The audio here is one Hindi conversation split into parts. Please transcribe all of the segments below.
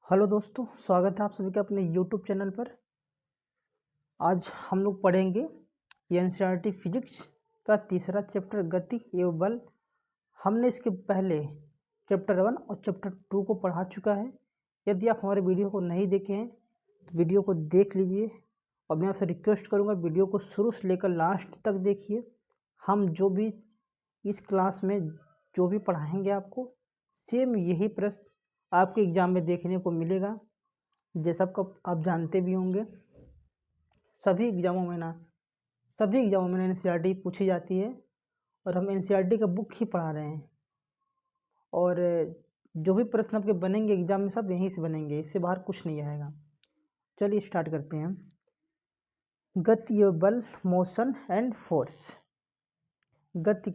हेलो दोस्तों, स्वागत है आप सभी का अपने यूट्यूब चैनल पर। आज हम लोग पढ़ेंगे एनसीईआरटी फिजिक्स का तीसरा चैप्टर गति एवं बल। हमने इसके पहले चैप्टर 1 और चैप्टर 2 को पढ़ा चुका है। यदि आप हमारे वीडियो को नहीं देखे हैं तो वीडियो को देख लीजिए और मैं आपसे रिक्वेस्ट करूँगा वीडियो को शुरू से लेकर लास्ट तक देखिए। हम जो भी इस क्लास में जो भी पढ़ाएंगे आपको सेम यही प्रश्न आपके एग्ज़ाम में देखने को मिलेगा। जैसा आपको आप जानते भी होंगे सभी एग्ज़ामों में एनसीईआरटी पूछी जाती है और हम एनसीईआरटी का बुक ही पढ़ा रहे हैं। और जो भी प्रश्न आपके बनेंगे एग्ज़ाम में सब यहीं से बनेंगे, इससे बाहर कुछ नहीं आएगा। चलिए स्टार्ट करते हैं। गति एवं बल, मोशन एंड फोर्स। गति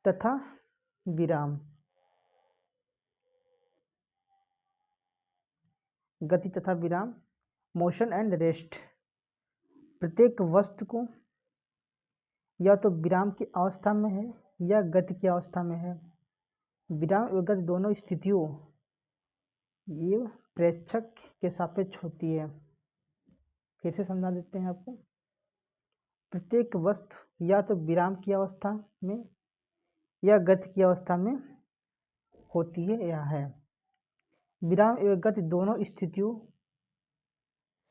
तथा विराम। गति तथा विराम, मोशन एंड रेस्ट। प्रत्येक वस्तु को या तो विराम की अवस्था में है या गति की अवस्था में है। विराम एवं गति दोनों स्थितियों ये प्रेक्षक के सापेक्ष होती है। फिर से समझा देते हैं आपको। प्रत्येक वस्तु या तो विराम की अवस्था में या गति की अवस्था में होती है या है। विराम एवं गति दोनों स्थितियों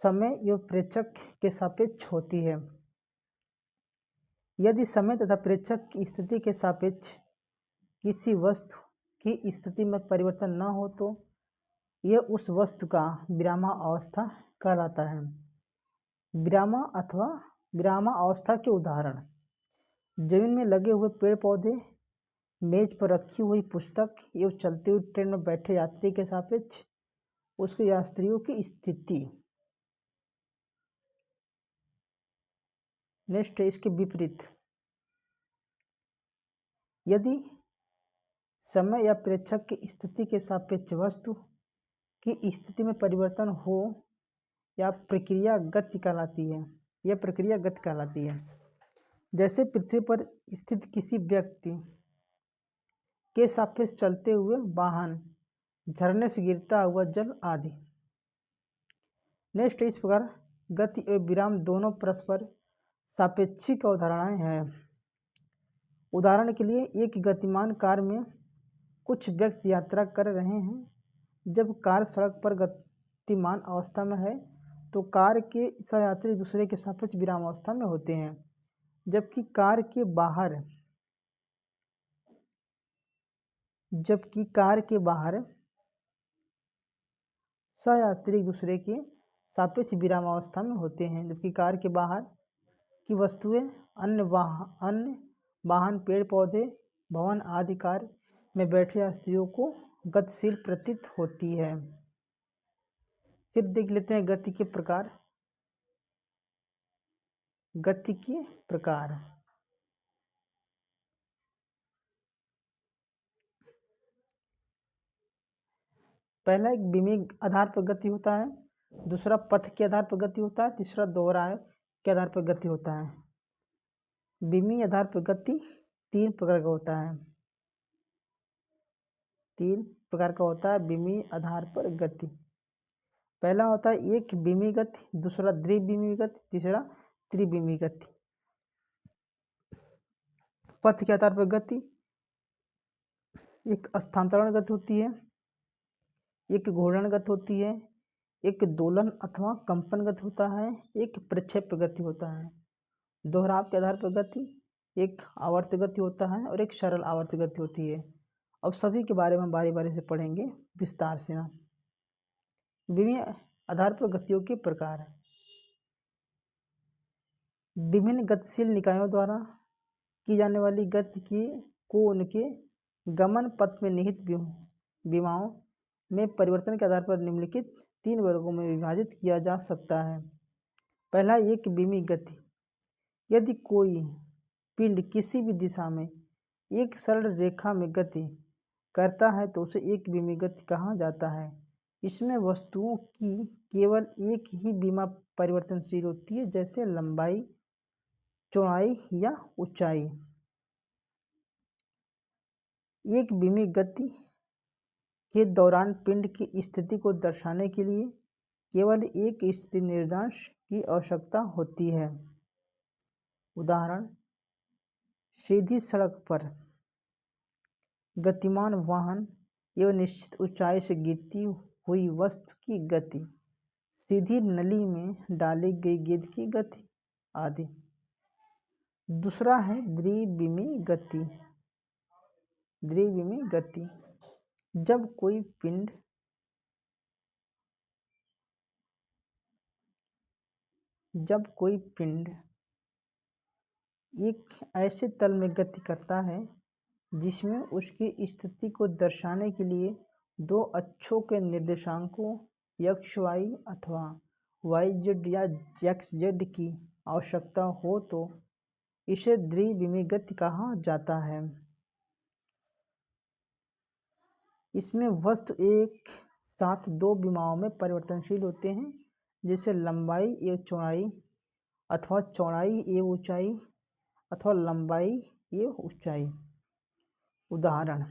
समय एवं प्रेक्षक के सापेक्ष होती है। यदि समय तथा प्रेक्षक की स्थिति के सापेक्ष किसी वस्तु की स्थिति में परिवर्तन न हो तो यह उस वस्तु का विरामावस्था कहलाता है। विरामावस्था के उदाहरण: जमीन में लगे हुए पेड़ पौधे, मेज पर रखी हुई पुस्तक एवं चलती हुई ट्रेन में बैठे यात्री के सापेक्ष उसके यात्रियों की स्थिति। नेक्स्ट है इसके विपरीत। यदि समय या प्रेक्षक की स्थिति के सापेक्ष वस्तु की स्थिति में परिवर्तन हो या प्रक्रिया गति कहलाती है। यह प्रक्रिया गति कहलाती है। जैसे पृथ्वी पर स्थित किसी व्यक्ति के सापेक्ष चलते हुए वाहन, झरने से गिरता हुआ जल आदि। नेक्स्ट इस प्रकार गति एवं विराम दोनों परस्पर सापेक्षिक अवधारणाएं हैं। उदाहरण के लिए एक गतिमान कार में कुछ व्यक्ति यात्रा कर रहे हैं। जब कार सड़क पर गतिमान अवस्था में है तो कार के सहयात्री दूसरे के सापेक्ष विराम अवस्था में होते हैं, जबकि कार के बाहर सहयात्री दूसरे के सापेक्ष विराम अवस्था में होते हैं। जबकि कार के बाहर की वस्तुएं, अन्य वाहन, पेड़ पौधे, भवन आदि कार में बैठे यात्रियों को गतिशील प्रतीत होती है। फिर देख लेते हैं गति के प्रकार। गति के प्रकार: पहला एक विमीय आधार पर गति होता है, दूसरा पथ के आधार पर गति होता है, तीसरा दोहराव के आधार पर गति होता है। विमीय आधार पर गति तीन प्रकार का होता है। विमीय आधार पर गति पहला होता है एक विमीय गति, दूसरा द्विविमीय गति, तीसरा त्रिविमीय गति। पथ के आधार पर गति एक स्थानांतरण गति होती है, एक घूर्णन गति होती है, एक दोलन अथवा कंपन गति होता है, एक प्रक्षेप्य गति होता है। दोहराव के आधार पर गति एक आवर्त गति होता है और एक सरल आवर्त गति होती है। अब सभी के बारे में बारी बारी से पढ़ेंगे विस्तार से ना। विमीय आधार पर गतियों के प्रकार: विभिन्न गतिशील निकायों द्वारा की जाने वाली गति को उनके गमन पथ में निहित विमाओं में परिवर्तन के आधार पर निम्नलिखित तीन वर्गों में विभाजित किया जा सकता है। पहला एक विमीय गति: यदि कोई पिंड किसी भी दिशा में एक सरल रेखा में गति करता है तो उसे एक विमीय गति कहा जाता है। इसमें वस्तुओं की केवल एक ही विमा परिवर्तनशील होती है, जैसे लंबाई, चौड़ाई या ऊंचाई। एक विमीय गति के दौरान पिंड की स्थिति को दर्शाने के लिए केवल एक स्थिति निर्देश की आवश्यकता होती है। उदाहरण, सीधी सड़क पर गतिमान वाहन एवं निश्चित ऊंचाई से गिरती हुई वस्तु की गति, सीधी नली में डाली गई गेंद की गति आदि। दूसरा है द्विविमी गति। द्विविमी गति जब कोई पिंड एक ऐसे तल में गति करता है जिसमें उसकी स्थिति को दर्शाने के लिए दो अक्षों के निर्देशांकों XY अथवा YZ या XZ की आवश्यकता हो तो इसे द्विविमी गति कहा जाता है। इसमें वस्तु एक साथ दो विमाओं में परिवर्तनशील होते हैं, जैसे लंबाई एवं चौड़ाई अथवा चौड़ाई एवं ऊंचाई अथवा लंबाई एवं ऊंचाई। उदाहरण,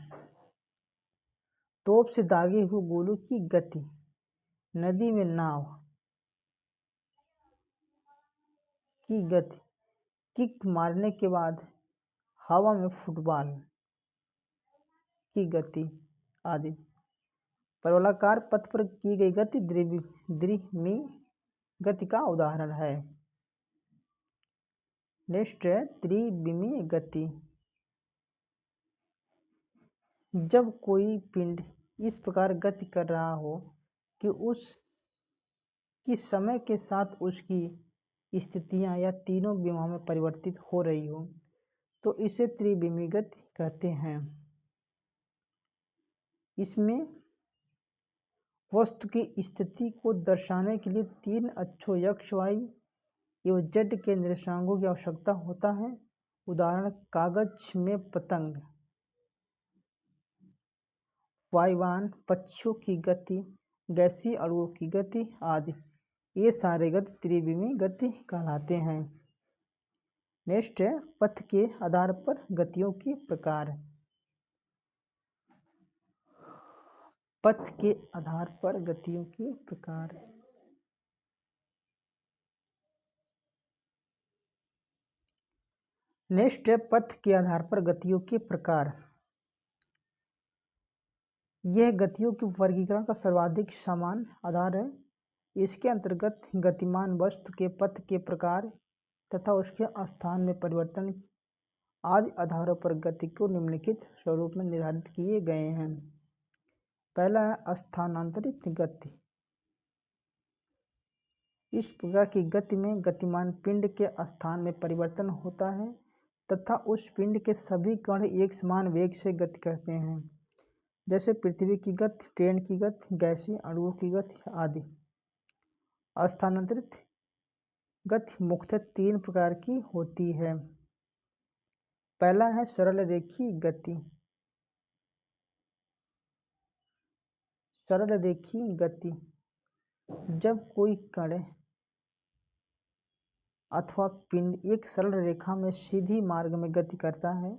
तोप से दागे हुए गोलों की गति, नदी में नाव की गति, किक मारने के बाद हवा में फुटबॉल की गति आदि। पर्वताकार पथ पर की गई गति द्विविमी गति का उदाहरण है। नेक्स्ट है त्रिविमी गति। जब कोई पिंड इस प्रकार गति कर रहा हो कि उसकी समय के साथ उसकी स्थितियां या तीनों विमाओं में परिवर्तित हो रही हो तो इसे त्रिविमी गति कहते हैं। इसमें वस्तु की स्थिति को दर्शाने के लिए तीन अक्षों XY एवं Z के निर्देशांकों की आवश्यकता होता है। उदाहरण, कागज में पतंग, वायुयान, पक्षियों की गति, गैसीय अणुओं की गति आदि। ये सारे गति त्रिविमी गति कहलाते हैं। नेक्स्ट है पथ के आधार पर गतियों के प्रकार। पथ के आधार पर गतियों के प्रकार। नेक्स्ट है पथ के आधार पर गतियों के प्रकार। यह गतियों के वर्गीकरण का सर्वाधिक सामान्य आधार है। इसके अंतर्गत गतिमान वस्तु के पथ के प्रकार तथा उसके स्थान में परिवर्तन आदि आधारों पर गति को निम्नलिखित स्वरूप में निर्धारित किए गए हैं। पहला है स्थानांतरित गति। इस प्रकार की गति में गतिमान पिंड के स्थान में परिवर्तन होता है तथा उस पिंड के सभी कण एक समान वेग से गति करते हैं, जैसे पृथ्वी की गति, ट्रेन की गति, गैसीय अणुओं की गति आदि। स्थानांतरित गति मुख्यतः तीन प्रकार की होती है। पहला है सरल रेखीय गति। सरल रेखीय गति जब कोई कण अथवा पिंड एक सरल रेखा में सीधी मार्ग में गति करता है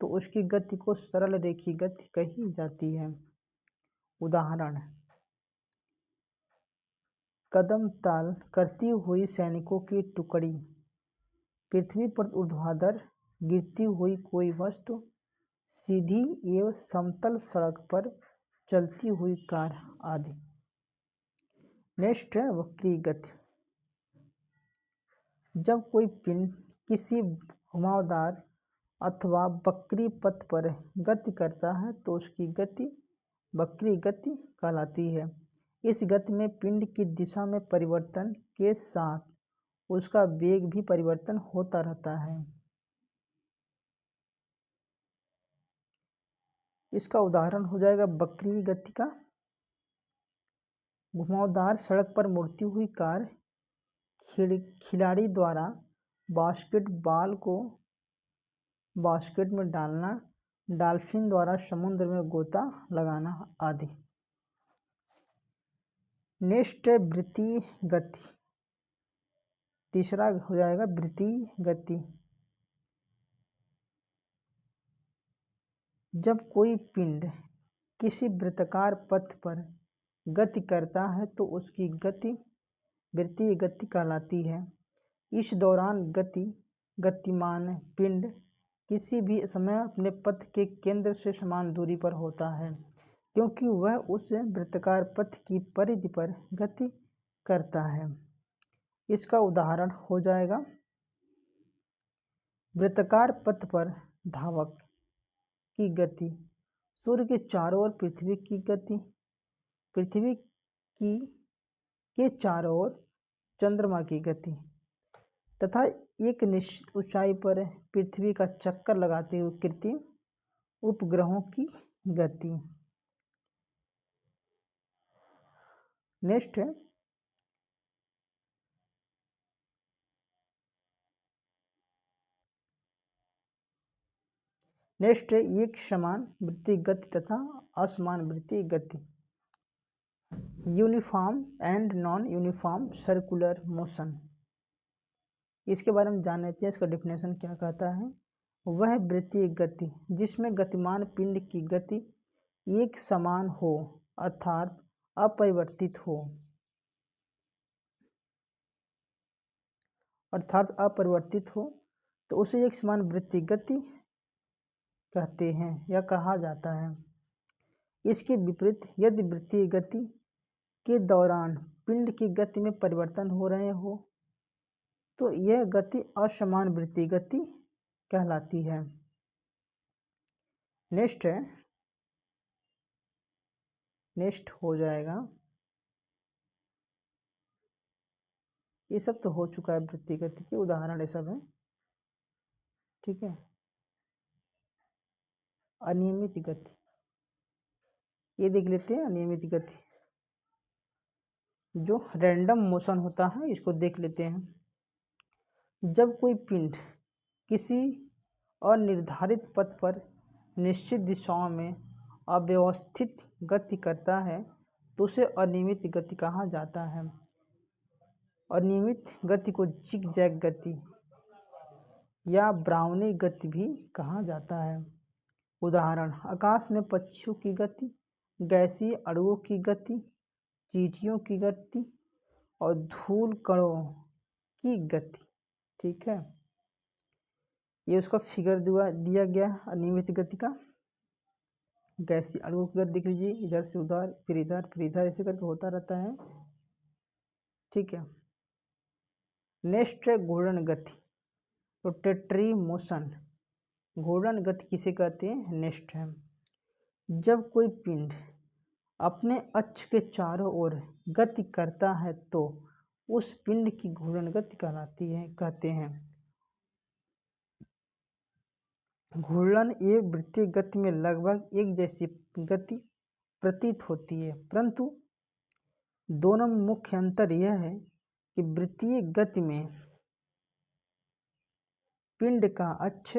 तो उसकी गति को सरल रेखीय गति कही जाती है। उदाहरण, कदम ताल करती हुई सैनिकों की टुकड़ी, पृथ्वी पर ऊर्ध्वाधर गिरती हुई कोई वस्तु, सीधी एवं समतल सड़क पर चलती हुई कार आदि। नेक्स्ट है वक्रीय गति। जब कोई पिंड किसी घुमावदार अथवा वक्रीय पथ पर गति करता है तो उसकी गति वक्रीय गति कहलाती है। इस गति में पिंड की दिशा में परिवर्तन के साथ उसका वेग भी परिवर्तन होता रहता है। इसका उदाहरण हो जाएगा वक्रीय गति का। घुमावदार सड़क पर मुड़ती हुई कार, खिलाड़ी द्वारा बास्केटबॉल को बास्केट में डालना, डॉल्फिन द्वारा समुद्र में गोता लगाना आदि। नेक्स्ट है वृत्तीय गति। तीसरा हो जाएगा वृत्तीय गति। जब कोई पिंड किसी वृत्ताकार पथ पर गति करता है तो उसकी गति वृत्तीय गति कहलाती है। इस दौरान गतिमान पिंड किसी भी समय अपने पथ के केंद्र से समान दूरी पर होता है, क्योंकि वह उस वृत्ताकार पथ की परिधि पर गति करता है। इसका उदाहरण हो जाएगा, वृत्ताकार पथ पर धावक की गति, सूर्य के चारों ओर पृथ्वी की गति, पृथ्वी की के चारों ओर चंद्रमा की गति तथा एक निश्चित ऊंचाई पर पृथ्वी का चक्कर लगाते हुए कृत्रिम उपग्रहों की गति। नेक्स्ट है एक समान वृत्तीय गति तथा असमान वृत्तीय गति, uniform and non uniform circular motion. इसके बारे में जान लेते हैं, इसका डिफिनेशन क्या कहता है। वह वृत्तीय गति जिसमें गतिमान पिंड की गति एक समान हो अर्थात अपरिवर्तित हो, तो उसे एक समान वृत्तीय गति कहते हैं या कहा जाता है। इसके विपरीत यदि वृत्तीय गति के दौरान पिंड की गति में परिवर्तन हो रहे हो तो यह गति असमान वृत्तीय गति कहलाती है। नेक्स्ट हो जाएगा, ये सब तो हो चुका है, वृत्तीय गति के उदाहरण ये सब है। ठीक है, अनियमित गति, ये देख लेते हैं। अनियमित गति जो रैंडम मोशन होता है, इसको देख लेते हैं। जब कोई पिंड किसी अनिर्धारित पथ पर निश्चित दिशाओं में अव्यवस्थित गति करता है तो उसे अनियमित गति कहा जाता है। अनियमित गति को जिग जैग गति या ब्राउनी गति भी कहा जाता है। उदाहरण, आकाश में पक्षियों की गति, गैसीय अणुओं की गति, चींटियों की गति और धूल कणों की गति। ठीक है, ये उसका फिगर दिया गया अनियमित गति का। गैसीय अणुओं की गति देख लीजिए, इधर से उधर फिर इधर ऐसे करके होता रहता है। ठीक है, नेक्स्ट है घूर्णन गति, रोटेटरी मोशन। घूर्णन गति किसे कहते हैं? नेक्स्ट है, जब कोई पिंड अपने अक्ष के चारों ओर गति करता है तो उस पिंड की घूर्णन गति कहते हैं। घूर्णन ये वृत्तीय गति में लगभग एक जैसी गति प्रतीत होती है, परंतु दोनों में मुख्य अंतर यह है कि वृत्तीय गति में पिंड का अक्ष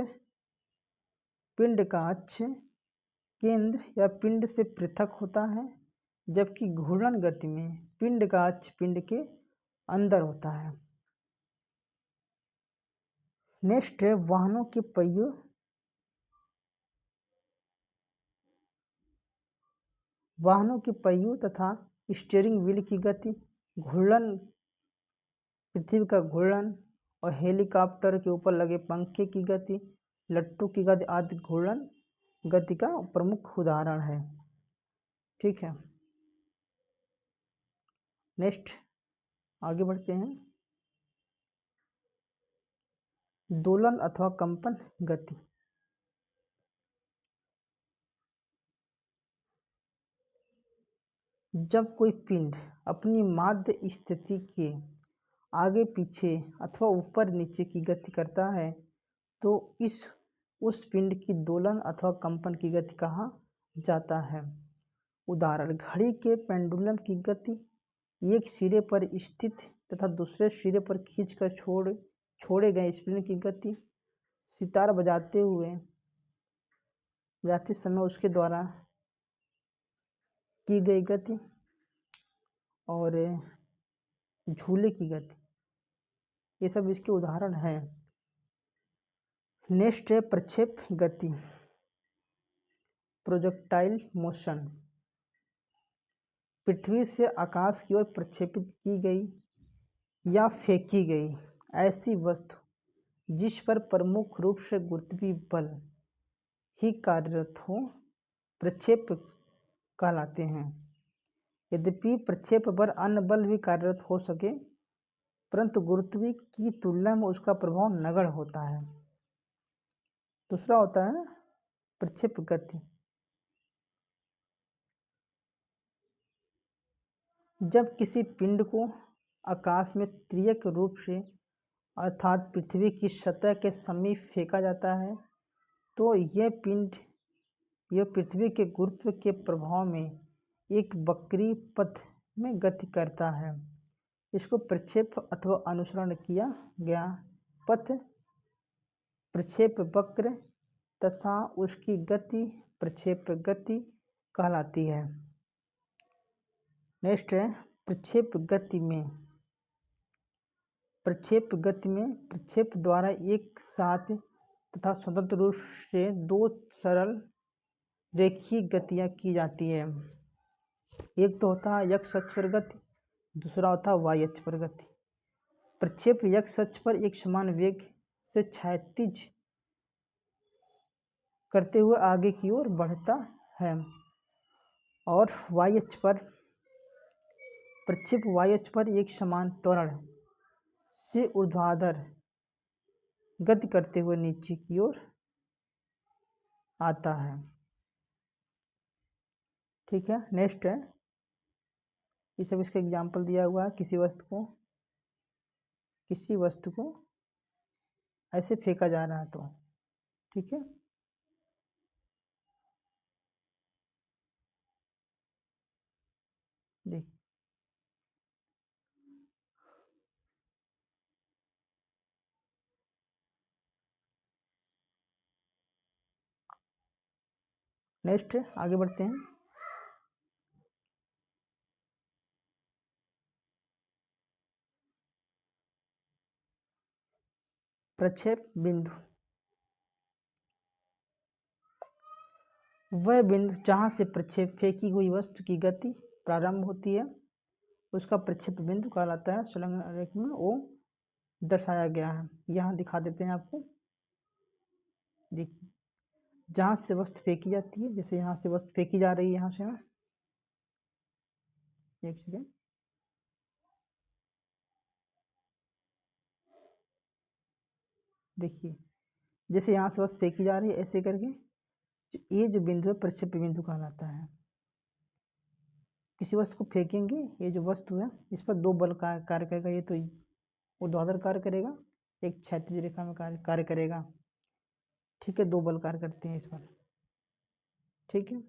केंद्र या पिंड से पृथक होता है, जबकि घूर्णन गति में पिंड का अक्ष पिंड के अंदर होता है। नेक्स्ट है वाहनों के पहियों तथा स्टीयरिंग व्हील की गति, घूर्णन, पृथ्वी का घूर्णन और हेलीकॉप्टर के ऊपर लगे पंखे की गति, लट्टू की गति आदि घूर्णन गति का प्रमुख उदाहरण है। ठीक है, नेक्स्ट आगे बढ़ते हैं। दोलन अथवा कंपन गति, जब कोई पिंड अपनी माध्य स्थिति के आगे पीछे अथवा ऊपर नीचे की गति करता है तो उस पिंड की दोलन अथवा कंपन की गति कहा जाता है। उदाहरण, घड़ी के पेंडुलम की गति, एक सिरे पर स्थित तथा दूसरे सिरे पर खींचकर छोड़े गए स्प्रिंग की गति, सितार बजाते समय उसके द्वारा की गई गति और झूले की गति, ये सब इसके उदाहरण हैं। नेक्स्ट है प्रक्षेप गति। प्रोजेक्टाइल मोशन, पृथ्वी से आकाश की ओर प्रक्षेपित की गई या फेंकी गई ऐसी वस्तु जिस पर प्रमुख रूप से गुरुत्वीय बल ही कार्यरत हो प्रक्षेप कहलाते हैं। यद्यपि प्रक्षेप पर अन्य बल भी कार्यरत हो सके, परंतु गुरुत्वीय की तुलना में उसका प्रभाव नगण्य होता है। दूसरा होता है प्रक्षेप गति। जब किसी पिंड को आकाश में तिर्यक रूप से अर्थात पृथ्वी की सतह के समीप फेंका जाता है तो यह पिंड पृथ्वी के गुरुत्व के प्रभाव में एक वक्रीय पथ में गति करता है। इसको प्रक्षेप अथवा अनुसरण किया गया पथ प्रक्षेप वक्र तथा उसकी गति प्रक्षेप गति कहलाती है। नेक्स्ट है प्रक्षेप गति में। प्रक्षेप गति में प्रक्षेप द्वारा एक साथ तथा स्वतंत्र रूप से दो सरल रेखीय गतियाँ की जाती है। एक तो होता है एक्स अक्ष पर गति, दूसरा होता है वाई अक्ष पर गति। प्रक्षेप एक्स अक्ष पर एक समान वेग से क्षैतिज करते हुए आगे की ओर बढ़ता है और वाई अक्ष पर प्रक्षेप वाई अक्ष पर एक समान त्वरण से ऊर्ध्वाधर गति करते हुए नीचे की ओर आता है। ठीक है, नेक्स्ट है ये सब इसका एग्जाम्पल दिया हुआ है। किसी वस्तु को ऐसे फेंका जा रहा है तो ठीक है। देखिए नेक्स्ट आगे बढ़ते हैं। प्रक्षेप बिंदु वह बिंदु जहाँ से प्रक्षेप फेंकी हुई वस्तु की गति प्रारंभ होती है उसका प्रक्षेप बिंदु कहलाता है। संलग्न रेख में वो दर्शाया गया है। यहाँ दिखा देते हैं आपको। देखिए जहाँ से वस्तु फेंकी जाती है, जैसे यहाँ से वस्तु फेंकी जा रही है, यहाँ से ना एक सेकेंड, देखिए जैसे यहाँ से वस्तु फेंकी जा रही है ऐसे करके ये जो बिंदु है प्रक्षेप बिंदु कहलाता है। किसी वस्तु को फेंकेंगे, ये जो वस्तु है इस पर दो बल का कार्य करेगा। ये तो ऊर्ध्वाधर कार्य करेगा, एक क्षैतिज रेखा में कार्य करेगा। ठीक है, दो बल कार्य करते हैं इस पर। ठीक है,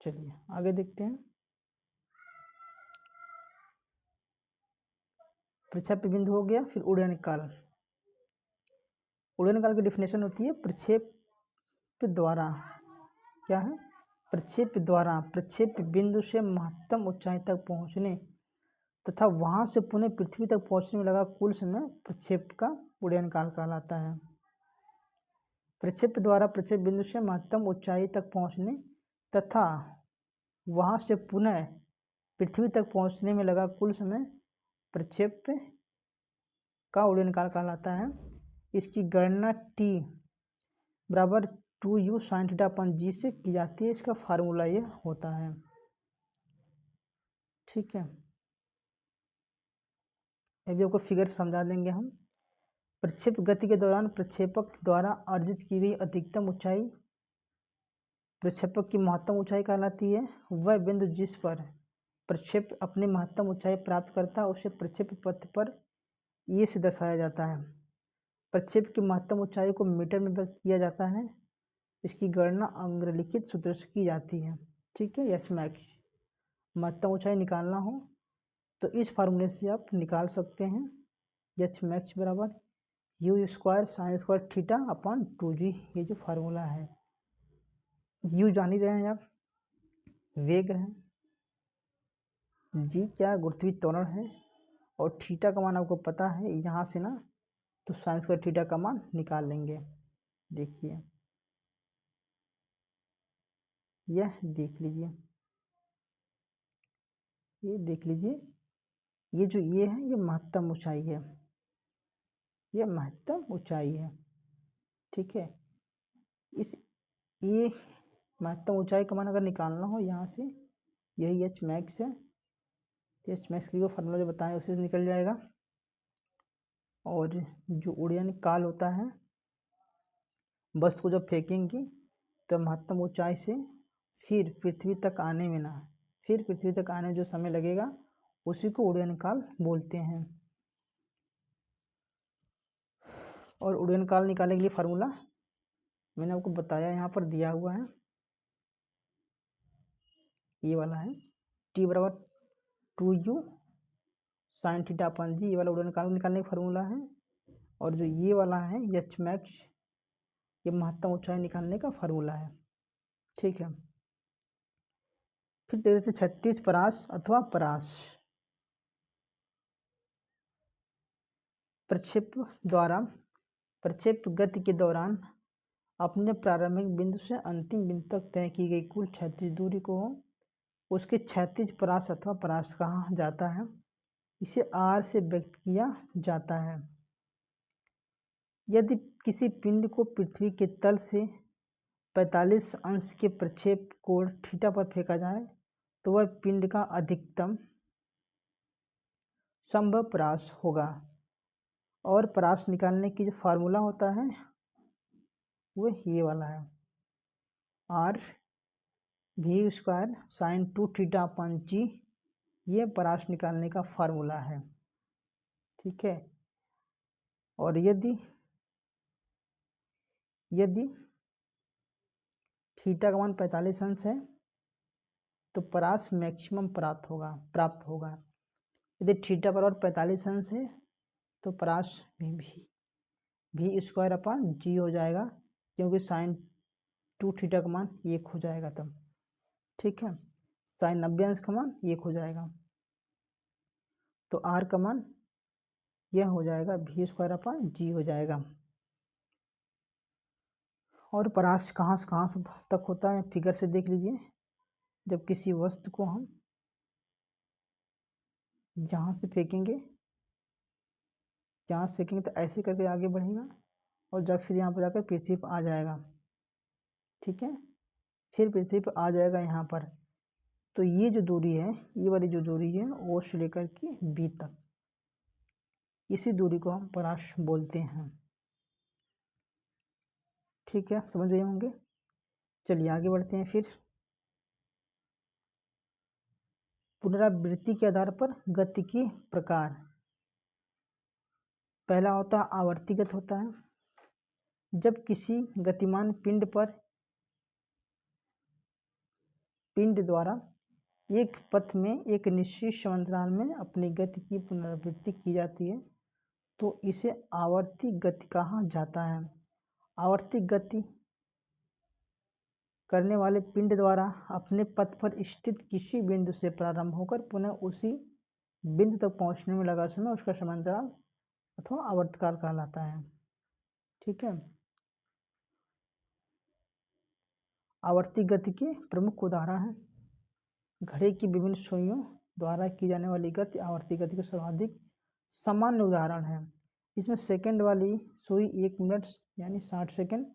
चलिए आगे देखते हैं। प्रक्षेप बिंदु हो गया। फिर उड़न काल। उड़न काल की डिफिनेशन होती है प्रक्षेप द्वारा क्या है, प्रक्षेप द्वारा प्रक्षेप बिंदु से महत्तम ऊंचाई तक पहुंचने तथा वहां से पुनः पृथ्वी तक पहुंचने में लगा कुल समय प्रक्षेप का उड़न काल कहलाता है। प्रक्षेप द्वारा प्रक्षेप बिंदु से महत्तम ऊंचाई तक पहुंचने तथा वहां से पुनः पृथ्वी तक पहुंचने में लगा कुल समय प्रक्षेप का उड़न काल कहलाता है। इसकी गणना t बराबर 2u sin थीटा अपन जी से की जाती है। इसका फार्मूला ये होता है। ठीक है, अभी आपको फिगर समझा देंगे हम। प्रक्षेप गति के दौरान प्रक्षेपक द्वारा अर्जित की गई अधिकतम ऊंचाई प्रक्षेपक की महत्तम ऊंचाई कहलाती है। वह बिंदु जिस पर प्रक्षेप अपनी महत्तम ऊंचाई प्राप्त करता है उसे प्रक्षेप पथ पर ये से दर्शाया जाता है। प्रक्षेप की महत्तम ऊंचाई को मीटर में व्यक्त किया जाता है। इसकी गणना अग्रलिखित सूत्र से की जाती है। ठीक है, एच मैक्स महत्तम ऊंचाई निकालना हो तो इस फार्मूले से आप निकाल सकते हैं। एच मैक्स बराबर you square sine square theta upon 2g, ये जो फार्मूला है। यू जान ही रहे हैं आप, वेग है, जी क्या गुरुत्वीय त्वरण है और थीटा का मान आपको पता है यहाँ से ना, तो साइन स्क्वायर थीटा का मान निकाल लेंगे। देखिए यह देख लीजिए, ये देख लीजिए, ये जो ये है ये महत्तम ऊंचाई है, ये महत्तम ऊंचाई है। ठीक है, इस ये महत्तम ऊंचाई का मान अगर निकालना हो यहाँ से, यही एच मैक्स है, तो एच मैक्स की फार्मूला जो बताएं उसी से निकल जाएगा। और जो उड़यन काल होता है, वस्तु को जब फेंकेंगे तो महत्तम ऊंचाई से फिर पृथ्वी तक आने में ना, फिर पृथ्वी तक आने में जो समय लगेगा उसी को उड़यन काल बोलते हैं। और उड़यन काल निकालने के लिए फार्मूला मैंने आपको बताया, यहाँ पर दिया हुआ है, ये वाला है टी बराबर 2u साइन थीटा अपन जी, ये वाला उड़यन काल निकालने का फार्मूला है। और जो ये वाला है एच मैक्स, ये महत्तम ऊंचाई निकालने का फार्मूला है। ठीक है, फिर देखते हैं 36 परास अथवा परास। प्रक्षेप गति के दौरान अपने प्रारंभिक बिंदु से अंतिम बिंदु तक तय की गई कुल क्षैतिज दूरी को उसके क्षैतिज परास अथवा परास कहा जाता है। इसे आर से व्यक्त किया जाता है। यदि किसी पिंड को पृथ्वी के तल से 45 अंश के प्रक्षेप कोण थीटा पर फेंका जाए तो वह पिंड का अधिकतम संभव परास होगा। और परास निकालने की जो फार्मूला होता है वो ये वाला है, R V square sine 2 theta अपन जी, ये परास निकालने का फार्मूला है। ठीक है, और यदि थीटा का मान 45 अंश है तो परास मैक्सिमम प्राप्त होगा। यदि थीटा बराबर 45 अंश है तो परास भी स्क्वायर अपन जी हो जाएगा, क्योंकि साइन 2 थीटा का मान 1 हो जाएगा तब। ठीक है, साइन 90 अंश का मान 1 हो जाएगा, तो आर का मान यह हो जाएगा भी स्क्वायर अपन जी हो जाएगा। और परास कहाँ से तक होता है फिगर से देख लीजिए। जब किसी वस्तु को हम यहाँ से फेंकेंगे तो ऐसे करके आगे बढ़ेगा और जब फिर यहाँ पर जाकर पृथ्वी पर आ जाएगा। ठीक है, फिर पृथ्वी पर आ जाएगा यहाँ पर, तो ये जो दूरी है, ये वाली जो दूरी है ओ से लेकर के बी तक, इसी दूरी को हम परास बोलते हैं। ठीक है, समझ गए होंगे। चलिए आगे बढ़ते हैं। फिर पुनरावृत्ति के आधार पर गति के प्रकार। पहला होता है आवर्तीगत होता है। जब किसी गतिमान पिंड द्वारा एक पथ में एक निश्चित समांतराल में अपनी गति की पुनरावृत्ति की जाती है तो इसे आवर्ती गति कहा जाता है। आवर्ती गति करने वाले पिंड द्वारा अपने पथ पर स्थित किसी बिंदु से प्रारंभ होकर पुनः उसी बिंदु तक पहुंचने में लगा समय उसका समांतराल अथवा आवर्तकाल कहलाता है। ठीक है, आवर्ती गति के प्रमुख उदाहरण हैं घड़ी की विभिन्न सुइयों द्वारा की जाने वाली गति आवर्ती गति के सर्वाधिक सामान्य उदाहरण है। इसमें सेकंड वाली सुई 1 मिनट यानी 60 सेकंड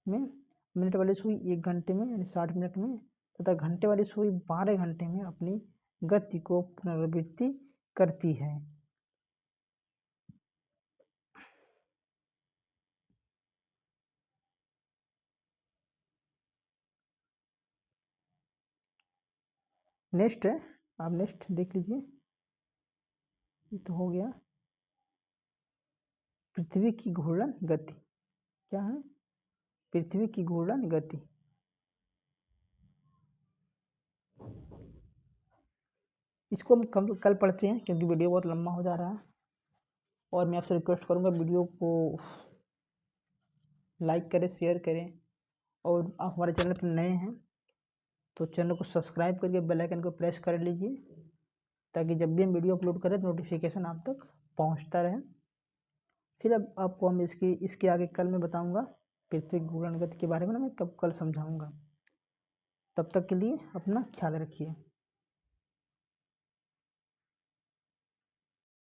में, मिनट वाली सुई 1 घंटे में यानी 60 मिनट में, तथा घंटे वाली सुई 12 घंटे में अपनी गति को पुनरावृत्ति करती है। नेक्स्ट है, आप नेक्स्ट देख लीजिए। ये तो हो गया पृथ्वी की घूर्णन गति। क्या है? पृथ्वी की घूर्णन गति। इसको हम कल पढ़ते हैं क्योंकि वीडियो बहुत लंबा हो जा रहा है। और मैं आपसे रिक्वेस्ट करूंगा वीडियो को लाइक करें, शेयर करें, और आप हमारे चैनल पर नए हैं तो चैनल को सब्सक्राइब करके बेल आइकन को प्रेस कर लीजिए ताकि जब भी हम वीडियो अपलोड करें तो नोटिफिकेशन आप तक पहुंचता रहे। फिर अब आपको हम इसके आगे कल मैं बताऊंगा पृथ्वी घूर्णन गति के बारे में, मैं कल समझाऊंगा। तब तक के लिए अपना ख्याल रखिए।